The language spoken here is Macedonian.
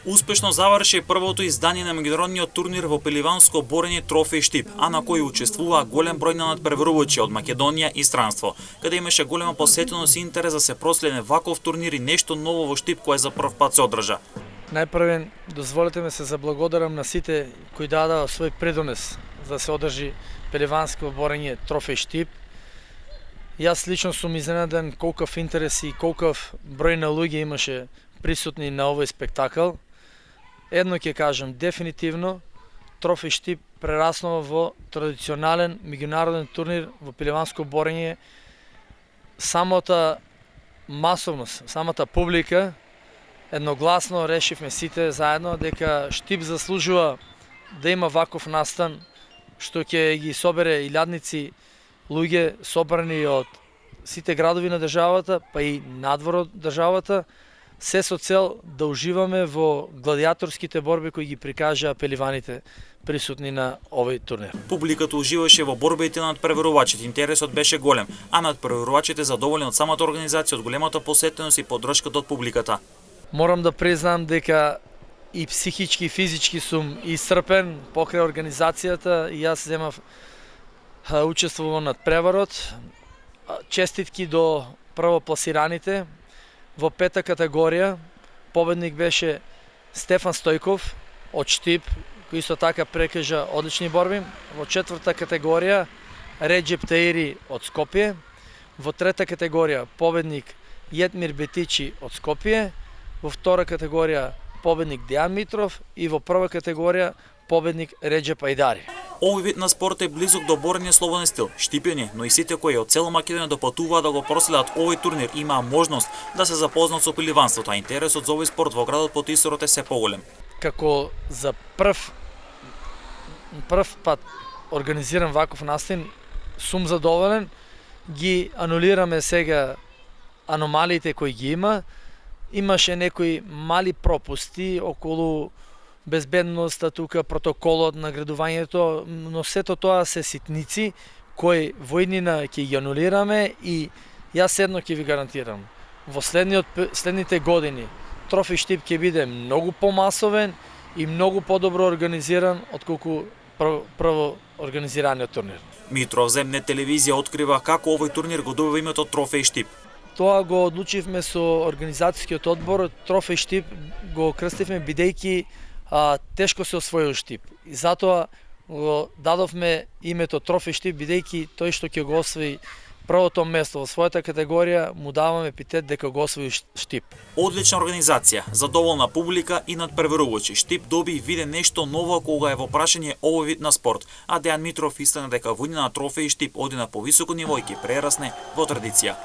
Успешно заврши првото издание на меѓународниот турнир во пеливанско борење Трофеј Штип, а на кој учествуваа голем број на надпреварувачи од Македонија и странство, каде имаше голема посетеност и интерес да се проследе ваков турнир и нешто ново во Штип кое за прв пат се одржа. Најпрвен, дозволете ме се заблагодарам на сите кои дадаа свој предонес за да се одржи пеливанско борење Трофеј Штип. Јас лично сум изненаден колкав интерес и колкав број на луѓе имаше присутни на овој спектакл. Едно ќе кажам, дефинитивно Трофеј Штип прераснува во традиционален меѓународен турнир во пеливанско борење. Самата масовност, самата публика едногласно решивме сите заедно дека Штип заслужува да има ваков настан што ќе ги собере илјадници луѓе собрани од сите градови на државата, па и надвор од државата, се со цел да уживаме во гладиаторските борби кои ги прикажаа пеливаните присутни на овој турнир. Публиката уживаше во борбите на надпреварувачите, интересот беше голем, а надпреварувачите задоволени од самата организација, од големата посетеност и поддршката од публиката. Морам да признам дека и психички и физички сум исцрпен покрај организацијата и јас земав учество во надпреварот. Честитки до првопласираните. Во пета категорија победник беше Стефан Стојков од Штип, кој исто така прекажа одлични борби. Во четврта категорија Реджеп Таири од Скопје. Во трета категорија победник Јетмир Бетичи од Скопје. Во втора категорија победник Дејан Митров и во прва категорија победник Реджеп Ајдари. Овој вид на спорт е близок до борење слободен стил. Штипјани, но и сите кои од цела Македонија допатуваат да го проследат овој турнир имаа можност да се запознаат со пеливанството, а интересот за овој спорт во градот Потисарот е се поголем. Како за прв пат организиран ваков настан, сум задоволен. Ги анулираме сега аномалиите кои ги има. Имаше некои мали пропусти околу безбедноста, тука протоколот на градувањето, но сето тоа се ситници кои во иднина ќе ги анулираме и јас едно ќе ви гарантирам. Во следните години Трофеј Штип ќе биде многу помасовен и многу подобро организиран отколку прво организираниот турнир. Митров земне телевизија открива како овој турнир го добива името Трофеј Штип. Тоа го одлучивме со организацијскиот одбор. Трофеј Штип го крстивме бидејќи тешко се освоил Штип. И затоа го дадовме името Трофеј Штип бидејќи тој што ќе го освои првото место во својата категорија му даваме епитет дека го освои Штип. Одлична организација, задоволна публика и надпреварувачи. Штип доби и виде нешто ново кога е во прашање овој вид на спорт, а Дејан Митров истина дека војна на Трофеј Штип оди на повисоко ниво и ќе прерасне во традиција.